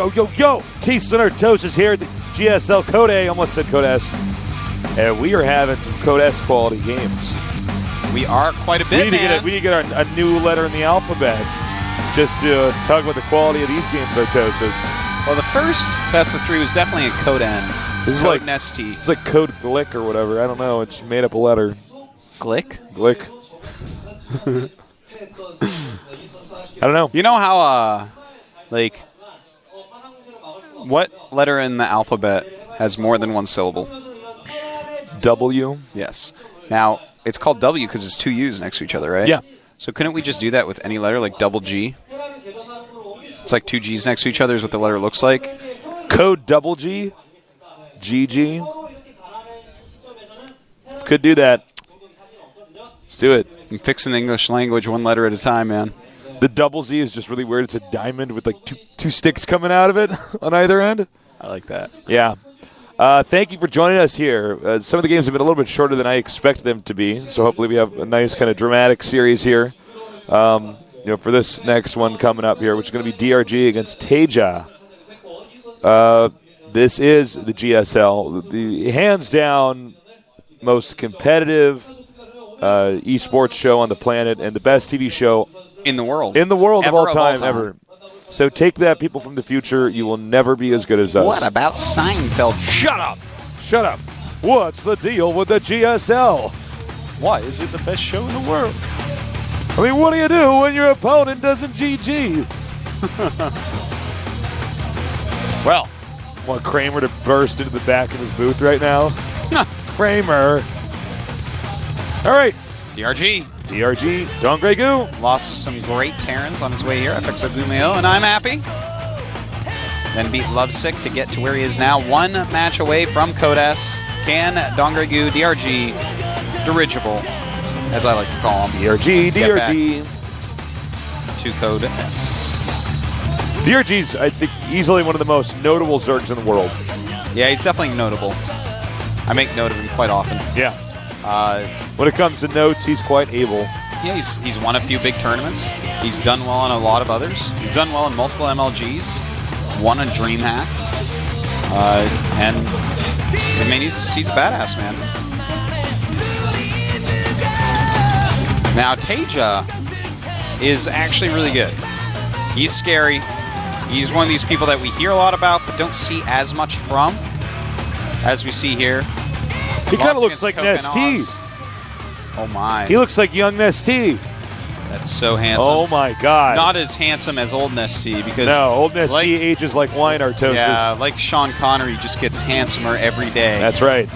Yo, yo, yo! Taste and Artosis here at the GSL Code A. Almost said Code S. And we are having some Code S quality games. We are quite a bit, we need to get a new letter in the alphabet just to talk about the quality of these games, Artosis. Well, the first Best of 3 was definitely a Code N. This is Code like Nesty. It's like Code Glick or whatever. I don't know. It's made up a letter. Glick? Glick. I don't know. You know how, like, what letter in the alphabet has more than one syllable? W? Yes. Now, it's called W because it's two U's next to each other, right? Yeah. So couldn't we just do that with any letter, like double G? It's like two G's next to each other is what the letter looks like. Code double G? GG? Could do that. Let's do it. I'm fixing the English language one letter at a time, man. The double Z is just really weird. It's a diamond with like two sticks coming out of it on either end. I like that. Yeah. Thank you for joining us here. Some of the games have been a little bit shorter than I expected them to be, so hopefully we have a nice kind of dramatic series here. For this next one coming up here, which is going to be DRG against TaeJa. This is the GSL, the hands down most competitive esports show on the planet and the best TV show in the world of all time ever. So take that, people from the future. You will never be as good as us. What about Seinfeld? Shut up. Shut up. What's the deal with the GSL? Why is it the best show in the world? I mean, what do you do when your opponent doesn't GG? Well, want Kramer to burst into the back of his booth right now? Kramer. All right. DRG, DongRaeGu. lost to some great Terrans on his way here. FX Zumeo, and I'm happy. Then beat Lovesick to get to where he is now. One match away from Code S. Can DongRaeGu, DRG, dirigible, as I like to call him. DRG. To Code S. DRG's, I think, easily one of the most notable Zergs in the world. Yeah, he's definitely notable. I make note of him quite often. Yeah. When it comes to notes, he's quite able. Yeah, he's won a few big tournaments. He's done well on a lot of others. He's done well in multiple MLGs. Won a DreamHack. And I mean, he's a badass, man. Now, TaeJa is actually really good. He's scary. He's one of these people that we hear a lot about but don't see as much from, as we see here. He kind of looks like Nesty. Oh, my. He looks like young Nesty. That's so handsome. Oh, my God. Not as handsome as old Nesty because... No, old Nesty ages like wine, Artosis. Yeah, like Sean Connery just gets handsomer every day. That's right.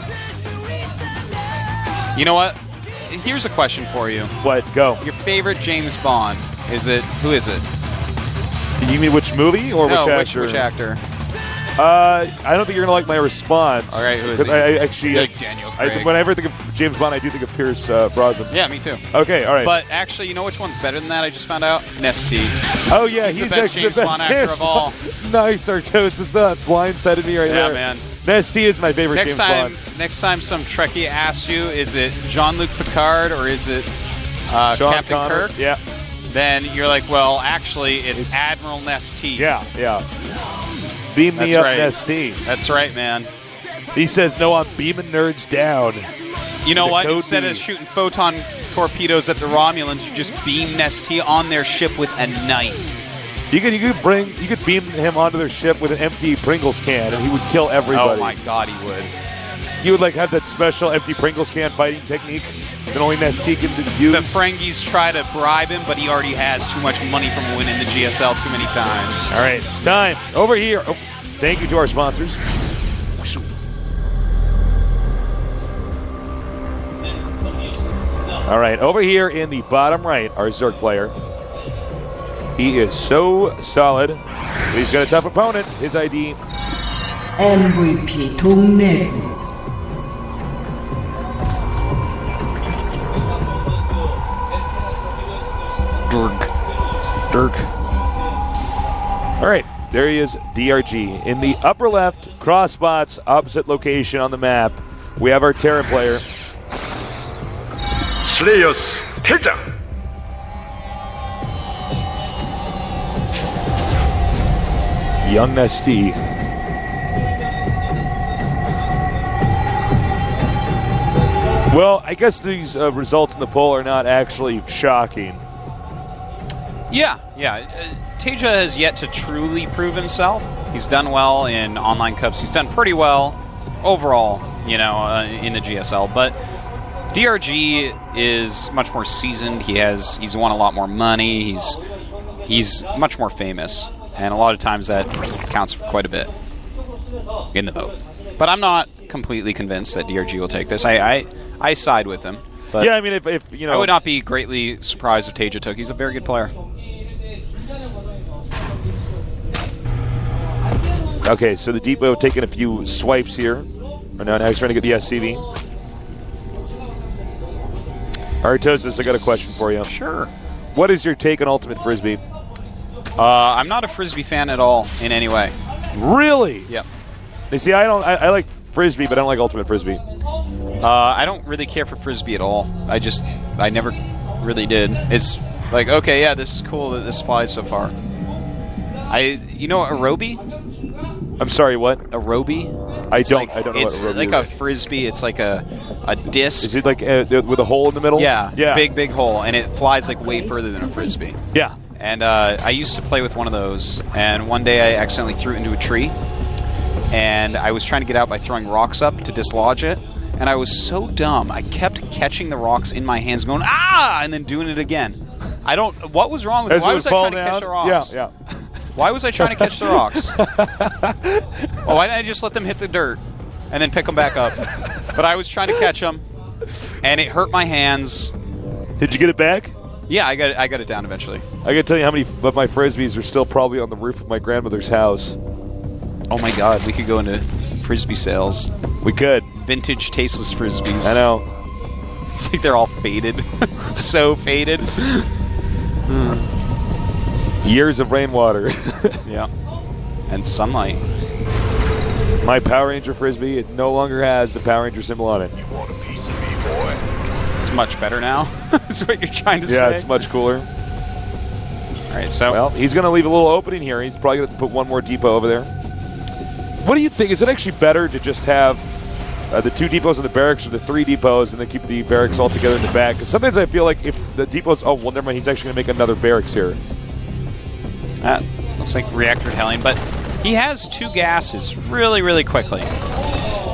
You know what? Here's a question for you. What? Go. Your favorite James Bond, who is it? You mean which movie or which actor? Which actor? I don't think you're going to like my response. All right, who is he? Daniel Craig. Whenever I think of James Bond, I do think of Pierce Brosnan. Yeah, me too. Okay, all right. But actually, you know which one's better than that? I just found out? Nesty. Oh, yeah, he's the best James Bond actor of all. Nice, Artosis. That blindsided me right there. Yeah, man. Nesty is my favorite James Bond. Next time some Trekkie asks you, is it Jean-Luc Picard or is it Captain Connor? Kirk? Yeah. Then you're like, well, actually, it's Admiral Nesty. Yeah. Beam me up, right. Nesty. That's right, man. He says, no, I'm beaming nerds down. You know what? Instead of shooting photon torpedoes at the Romulans, you just beam Nesty on their ship with a knife. You could beam him onto their ship with an empty Pringles can, and he would kill everybody. Oh my God, he would. He would have that special empty Pringles can fighting technique that only Nesty can use. The Ferengis try to bribe him, but he already has too much money from winning the GSL too many times. All right, it's time. Over here. Oh, thank you to our sponsors. All right, over here in the bottom right, our Zerg player. He is so solid. He's got a tough opponent. His ID. MVP DongRaeGu. Dirk. All right, there he is, DRG. In the upper left, cross spots, opposite location on the map, we have our Terran player. Slayers, TaeJa. Young Nesty. Well, I guess these results in the poll are not actually shocking. Yeah. TaeJa has yet to truly prove himself. He's done well in online cups. He's done pretty well overall, in the GSL. But DRG is much more seasoned. He's won a lot more money. He's much more famous, and a lot of times that counts for quite a bit in the vote. But I'm not completely convinced that DRG will take this. I side with him. But yeah, I mean, if you know, I would not be greatly surprised if TaeJa took. He's a very good player. Okay, so the Depot taking a few swipes here. And now he's trying to get the SCV. All right, Tosis, I got a question for you. Sure. What is your take on Ultimate Frisbee? I'm not a Frisbee fan at all in any way. Really? Yep. You see, I like Frisbee, but I don't like Ultimate Frisbee. I don't really care for Frisbee at all. I never really did. It's like, okay, yeah, this is cool that this flies so far. You know Arobi? I'm sorry, what? Arobi? I don't know what Arobi is. It's like a Frisbee. It's like a disc. Is it like with a hole in the middle? Yeah. Big hole, and it flies like way further than a Frisbee. Yeah. And I used to play with one of those, and one day I accidentally threw it into a tree, and I was trying to get out by throwing rocks up to dislodge it, and I was so dumb. I kept catching the rocks in my hands going, ah, and then doing it again. What was wrong with it? Why was I trying to catch the rocks? Yeah. Why was I trying to catch the rocks? Why didn't I just let them hit the dirt and then pick them back up? But I was trying to catch them, and it hurt my hands. Did you get it back? Yeah, I got it down eventually. I got to tell you how many of my Frisbees are still probably on the roof of my grandmother's house. Oh my God, we could go into Frisbee sales. We could. Vintage tasteless Frisbees. I know. It's like they're all faded. So faded. Years of rainwater. Yeah. And sunlight. My Power Ranger Frisbee, it no longer has the Power Ranger symbol on it. You want a piece of me, boy? It's much better now. That's what you're trying to say. Yeah, it's much cooler. All right, so. Well, he's going to leave a little opening here. He's probably going to put one more depot over there. What do you think? Is it actually better to just have the 2 depots in the barracks or the 3 depots and then keep the barracks all together in the back? Because sometimes I feel like if the depots... Oh, well, never mind. He's actually going to make another barracks here. That looks like reactor Hellion, but he has 2 gases really, really quickly.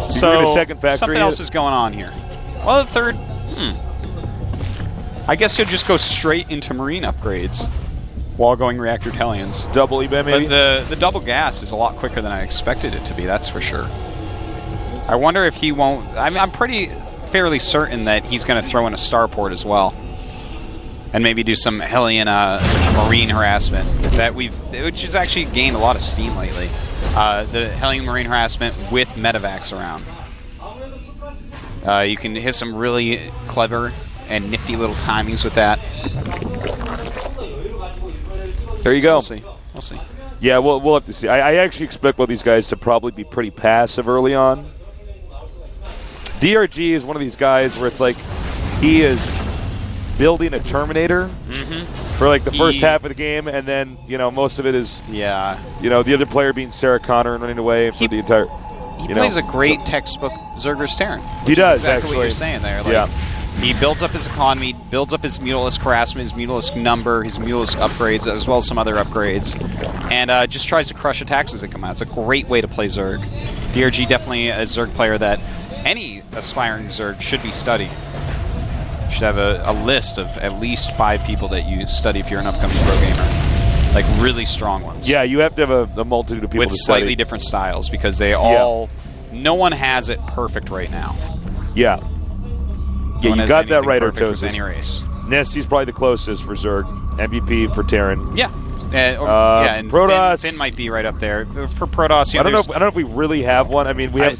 So a second factory something else is going on here. Well, the third... I guess he'll just go straight into marine upgrades while going reactor Hellions. Double eBay, maybe? But the double gas is a lot quicker than I expected it to be, that's for sure. I wonder if he won't... I'm fairly certain that he's going to throw in a starport as well. And maybe do some Hellion marine harassment which has actually gained a lot of steam lately. The Hellion marine harassment with medevacs around. You can hit some really clever and nifty little timings with that. There you go. We'll see. Yeah, we'll have to see. I actually expect both these guys to probably be pretty passive early on. DRG is one of these guys where it's like he is building a Terminator for like the first half of the game, and then most of it is the other player being Sarah Connor and running away for the entire. He plays a great textbook Zerger's Terran. He does exactly actually. What you're saying there. Like, he builds up his economy, builds up his Mutalisk harassment, his Mutalisk number, his Mutalisk upgrades, as well as some other upgrades, and just tries to crush attacks as they come out. It's a great way to play Zerg. DRG definitely a Zerg player that any aspiring Zerg should be studying. Should have a list of at least 5 people that you study if you're an upcoming pro gamer. Like really strong ones. Yeah, you have to have a multitude of people with to study. slightly different styles because they all... No one has it perfect right now. Yeah. Yeah, you got that right, Artosis. Any race. Nesty's probably the closest for Zerg. MVP for Terran. Yeah. And Protoss. Finn might be right up there. For Protoss, I don't know if we really have one. I mean, we have...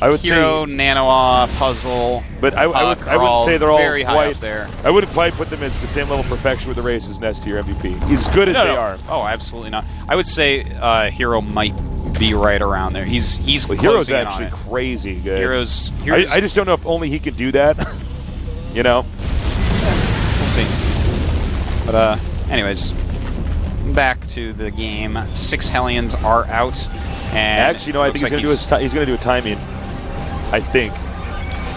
I would Hero, Nanoa, Puzzle, but I wouldn't say they're all very high up there. I wouldn't quite put them at the same level of perfection with the race as Nesty or MVP. As good as they are. Oh, absolutely not. I would say Hero might be right around there. He's closing Hero's in actually on it. crazy good. Hero's I just don't know if only he could do that. We'll see. But anyways, Back to the game. 6 Hellions are out. And actually, no, I think he's going to do a timing. I think.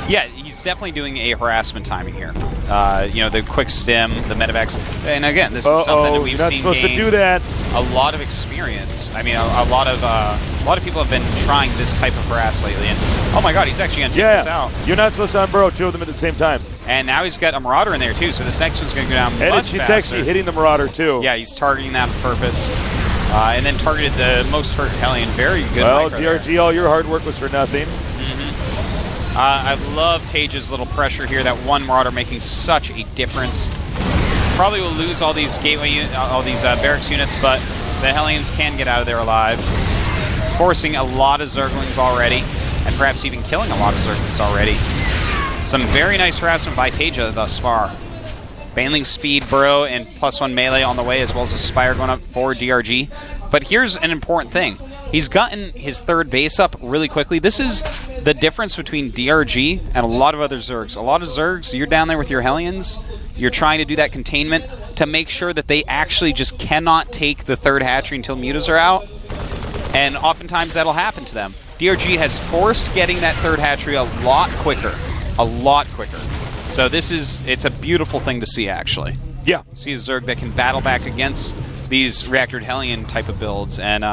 Yeah, he's definitely doing a harassment timing here. You know, the quick stim, the medevacs, and again, this is something that we've you're not seen supposed to do that. A lot of experience. I mean, a lot of people have been trying this type of harass lately, and oh my God, he's actually going to take this out. You're not supposed to unburrow 2 of them at the same time. And now he's got a Marauder in there too, so this next one's going to go down much faster. It's actually hitting the Marauder too. Yeah, he's targeting that on purpose. And then targeted the most hurt Hellion. Very good. Well, DRG, all your hard work was for nothing. I love TaeJa's little pressure here. That one Marauder making such a difference. Probably will lose all these barracks units, but the Hellions can get out of there alive. Forcing a lot of Zerglings already, and perhaps even killing a lot of Zerglings already. Some very nice harassment by TaeJa thus far. Baneling speed, burrow, and +1 melee on the way, as well as a Spire going up for DRG. But here's an important thing. He's gotten his 3rd base up really quickly. This is the difference between DRG and a lot of other Zergs. A lot of Zergs, you're down there with your Hellions, you're trying to do that containment to make sure that they actually just cannot take the 3rd hatchery until mutas are out. And oftentimes that'll happen to them. DRG has forced getting that 3rd hatchery a lot quicker. A lot quicker. So it's a beautiful thing to see, actually. Yeah. See a Zerg that can battle back against these Reactored Hellion type of builds and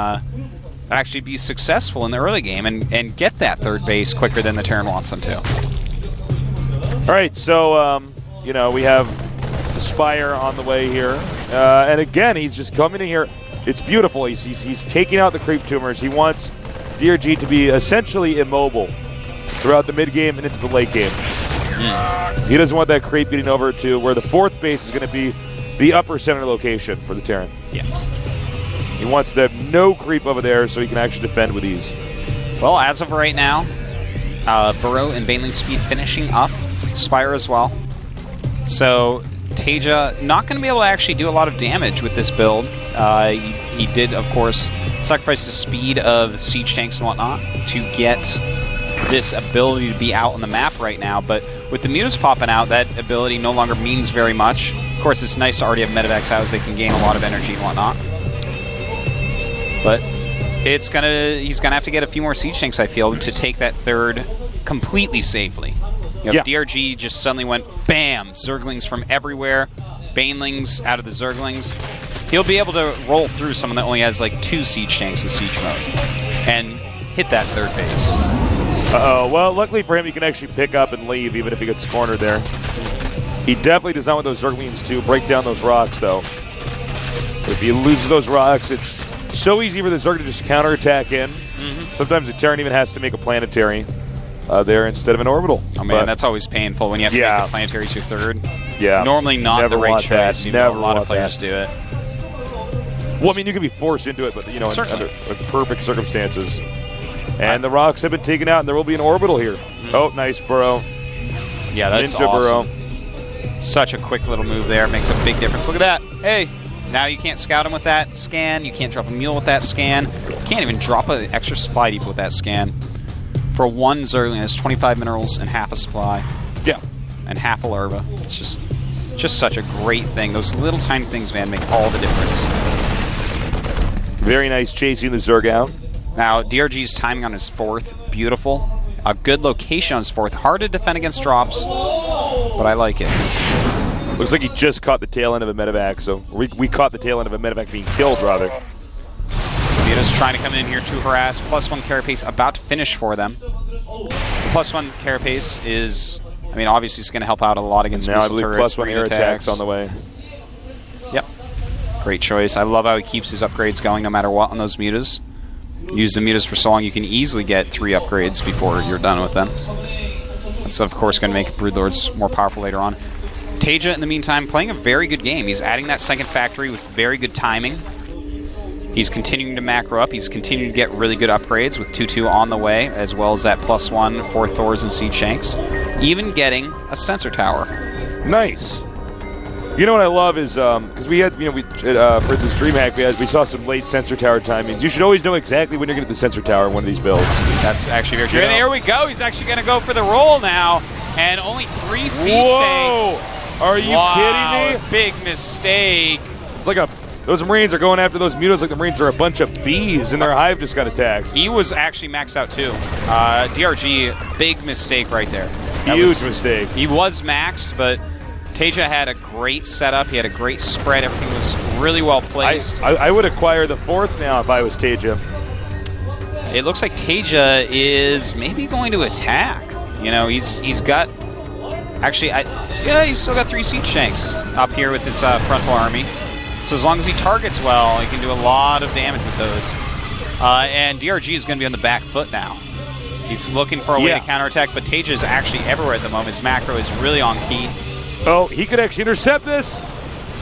actually be successful in the early game and get that 3rd base quicker than the Terran wants them to. All right, so, you know, we have the Spire on the way here. And again, he's just coming in here. It's beautiful. He's taking out the creep tumors. He wants DRG to be essentially immobile throughout the mid-game and into the late game. He doesn't want that creep getting over to where the 4th base is going to be the upper center location for the Terran. Yeah. He wants to have no creep over there so he can actually defend with ease. Well, as of right now, Burrow and Baneling speed finishing up. Spire as well. So TaeJa not going to be able to actually do a lot of damage with this build. He did, of course, sacrifice the speed of siege tanks and whatnot to get this ability to be out on the map right now, but with the mutas popping out, that ability no longer means very much. Of course, it's nice to already have medevacs out as they can gain a lot of energy and whatnot. But he's gonna have to get a few more siege tanks, I feel, to take that 3rd completely safely. You know, DRG just suddenly went bam, Zerglings from everywhere, Banelings out of the Zerglings. He'll be able to roll through someone that only has like 2 siege tanks in siege mode and hit that 3rd base. Well, luckily for him, he can actually pick up and leave even if he gets cornered there. He definitely does not want those Zerglings to break down those rocks, though. If he loses those rocks, it's so easy for the Zerg to just counterattack in. Sometimes the Terran even has to make a planetary there instead of an orbital. Oh man, that's always painful when you have to make the planetary to 3rd. Yeah. Normally not the right choice. A lot of players do it. Well, I mean, you can be forced into it, but you know, under the perfect circumstances. And the rocks have been taken out, and there will be an orbital here. Oh, nice burrow. Yeah, that's Ninja awesome. burrow. Such a quick little move there. Makes a big difference. Look at that. Hey, now you can't scout him with that scan. You can't drop a mule with that scan. You can't even drop an extra supply depot with that scan. For 1 Zergling, has 25 minerals and half a supply. Yeah. And half a larva. It's just such a great thing. Those little tiny things, man, make all the difference. Very nice chasing the Zerg out. Now, DRG's timing on his 4th, beautiful. A good location on his 4th. Hard to defend against drops, but I like it. Looks like he just caught the tail end of a medevac, so we caught the tail end of a medevac being killed, rather. Vita's trying to come in here to harass. +1 carapace about to finish for them. +1 carapace is, I mean, obviously it's going to help out a lot against missile turrets, +1 air attacks on the way. Yep. Great choice. I love how he keeps his upgrades going no matter what on those mutas. Use the mutas for so long you can easily get 3 upgrades before you're done with them. That's of course going to make Broodlords more powerful later on. TaeJa, in the meantime, playing a very good game. He's adding that 2nd factory with very good timing. He's continuing to macro up. He's continuing to get really good upgrades with 2-2 on the way, as well as that +1 for Thors and Siege Shanks. Even getting a sensor tower. Nice. You know what I love is, because we had, you know, for instance, DreamHack, we saw some late sensor tower timings. You should always know exactly when you're going to get the sensor tower in one of these builds. That's actually very true. And here we go. He's actually going to go for the roll now. And only 3 Siege Tanks. Are you kidding me? Big mistake. It's like a Those Marines are going after those mutos like the Marines are a bunch of bees, and their hive just got attacked. He was actually maxed out too. DRG, big mistake right there. Huge mistake. He was maxed, but TaeJa had a great setup. He had a great spread. Everything was really well placed. I would acquire the 4th now if I was TaeJa. It looks like TaeJa is maybe going to attack. You know, he's got... Actually, he's still got 3 siege shanks up here with his frontal army. So as long as he targets well, he can do a lot of damage with those. And DRG is going to be on the back foot now. He's looking for a way to counterattack, but TaeJa is actually everywhere at the moment. His macro is really on key. Oh, he could actually intercept this.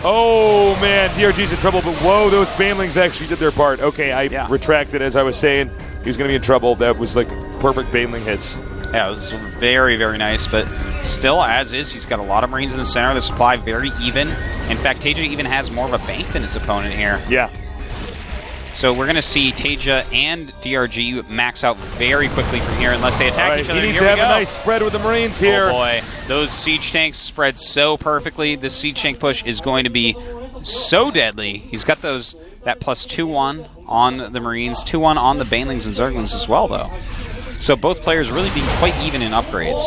Oh, man, DRG's in trouble, but whoa, those Banelings actually did their part. Okay, I retracted as I was saying. He was going to be in trouble. That was like perfect Baneling hits. Yeah, it was very, very nice, but still, as is, he's got a lot of Marines in the center. The supply very even. In fact, TaeJa even has more of a bank than his opponent here. Yeah. So we're going to see TaeJa and DRG max out very quickly from here unless they attack each other. He needs to have a nice spread with the Marines here. Oh boy, those siege tanks spread so perfectly. This siege tank push is going to be so deadly. He's got that plus 2-1 on the Marines, 2-1 on the Banelings and Zerglings as well, though. So both players really being quite even in upgrades.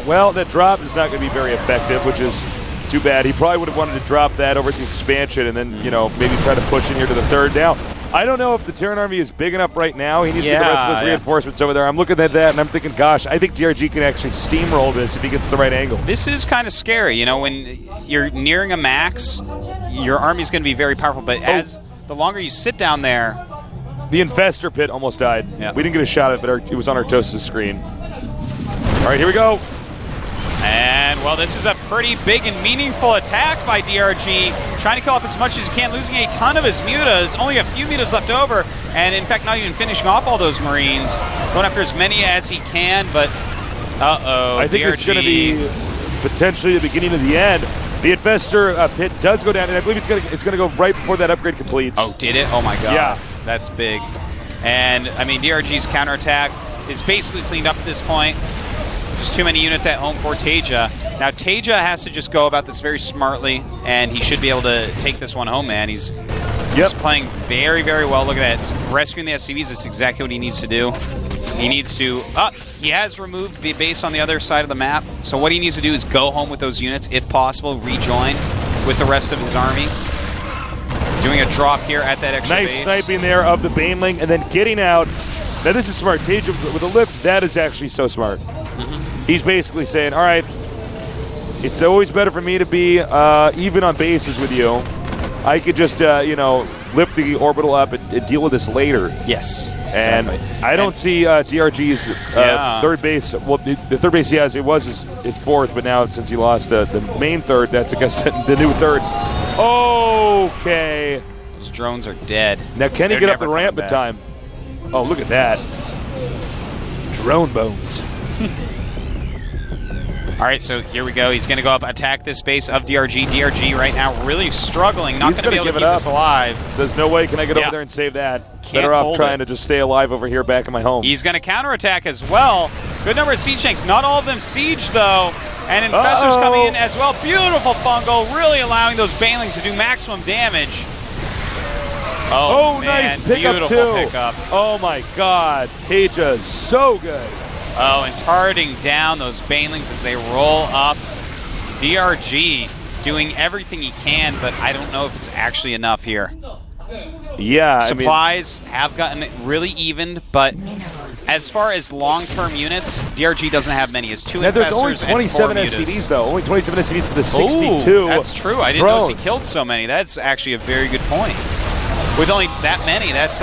Well, that drop is not going to be very effective, which is too bad. He probably would have wanted to drop that over the expansion and then, you know, maybe try to push in here to the 3rd. Now, I don't know if the Terran army is big enough right now. He needs to get the rest of those reinforcements over there. I'm looking at that and I'm thinking, gosh, I think DRG can actually steamroll this if he gets the right angle. This is kind of scary. You know, when you're nearing a max, your army's going to be very powerful, but as the longer you sit down there... The Infestor Pit almost died. Yeah. We didn't get a shot at it, but it was on Artosis' screen. All right, here we go. And, well, this is a pretty big and meaningful attack by DRG. Trying to kill off as much as he can, losing a ton of his mutas. Only a few mutas left over. And, in fact, not even finishing off all those Marines. Going after as many as he can, but... Uh-oh, I think it's going to be potentially the beginning of the end. The Infestor Pit does go down, and I believe it's going to go right before that upgrade completes. Oh, did it? Oh, my God. Yeah. That's big. And, I mean, DRG's counterattack is basically cleaned up at this point. Just too many units at home for TaeJa. Now, TaeJa has to just go about this very smartly, and he should be able to take this one home, man. He's playing very, very well. Look at that. Rescuing the SCVs, that's exactly what he needs to do. He needs to... he has removed the base on the other side of the map, so what he needs to do is go home with those units, if possible, rejoin with the rest of his army. Doing a drop here at that extra base. Nice sniping there of the Baneling, and then getting out. Now, this is smart. TaeJa with a lift, that is actually so smart. He's basically saying, all right, it's always better for me to be even on bases with you. I could just, you know, lift the orbital up and deal with this later. Yes. And exactly. I don't see DRG's 3rd base. Well, the 3rd base he has, it was his 4th, but now since he lost the main 3rd, that's, I guess, the new 3rd. Okay. Those drones are dead. Now, can he get up the ramp in time? Oh, look at that. Drone bones. All right, so here we go. He's going to go up, attack this base of DRG. DRG right now really struggling, not going to be able to keep this alive. Says, no way can I get over there and save that. Better off trying to just stay alive over here back in my home. He's going to counterattack as well. Good number of siege tanks. Not all of them siege, though. And Infestor's coming in as well. Beautiful fungal, really allowing those Banelings to do maximum damage. Oh, man. Nice pickup, too. Pickup. Oh, my God. TaeJa is so good. Oh, and targeting down those Banelings as they roll up. DRG doing everything he can, but I don't know if it's actually enough here. Yeah, supplies have gotten really evened, but as far as long-term units, DRG doesn't have many. It's 2 Infestors there's only 27 and 4 SCVs, though. Only 27 SCVs to the 62. Ooh, that's true. I didn't drones. notice he killed so many. That's actually a very good point. With only that many, that's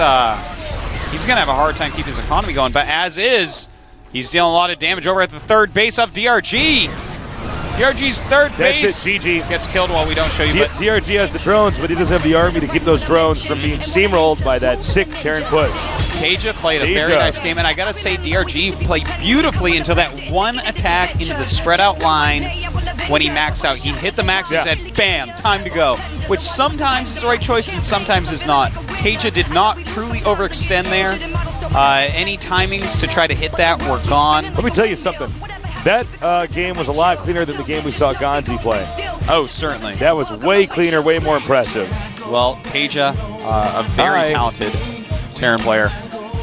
he's going to have a hard time keeping his economy going. But as is, he's dealing a lot of damage over at the 3rd base of DRG. DRG's 3rd base. That's it, GG. Gets killed while we don't show you. But DRG has the drones, but he doesn't have the army to keep those drones from being steamrolled by that sick Terran push. TaeJa played a very nice game, and I gotta say, DRG played beautifully until that one attack into the spread out line when he maxed out. He hit the max and said, bam, time to go. Which sometimes is the right choice and sometimes is not. TaeJa did not truly overextend there. Any timings to try to hit that were gone. Let me tell you something. That game was a lot cleaner than the game we saw Gonzi play. Oh, certainly. That was way cleaner, way more impressive. Well, TaeJa, a very talented Terran player,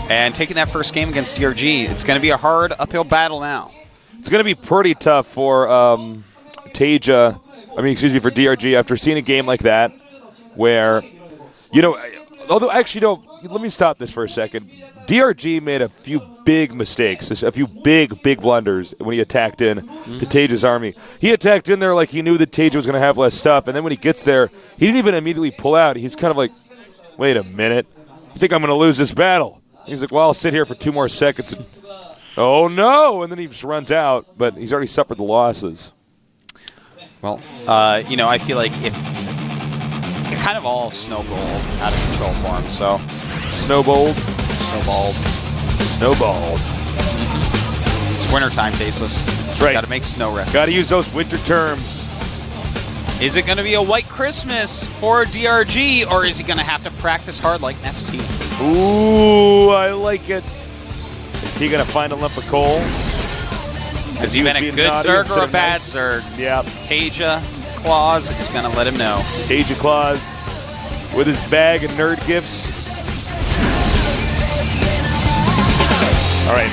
and taking that first game against DRG, it's going to be a hard uphill battle now. It's going to be pretty tough for TaeJa. For DRG after seeing a game like that, where, although actually, no, let me stop this for a second. DRG made a few big mistakes, a few big blunders when he attacked in to TaeJa's army. He attacked in there like he knew that TaeJa was going to have less stuff, and then when he gets there, he didn't even immediately pull out. He's kind of like, wait a minute, I think I'm going to lose this battle. He's like, well, I'll sit here for 2 more seconds. And, oh, no, and then he just runs out, but he's already suffered the losses. Well, I feel like if it kind of all snowballed out of control for him, so. Snowballed. It's wintertime, Tasteless. That's right. Got to make snow references. Got to use those winter terms. Is it going to be a white Christmas for DRG, or is he going to have to practice hard like Nesty? Ooh, I like it. Is he going to find a lump of coal? Has he been a good Zerg or a bad Zerg? Yeah. TaeJa Claus is going to let him know. TaeJa Claus with his bag of nerd gifts. All right.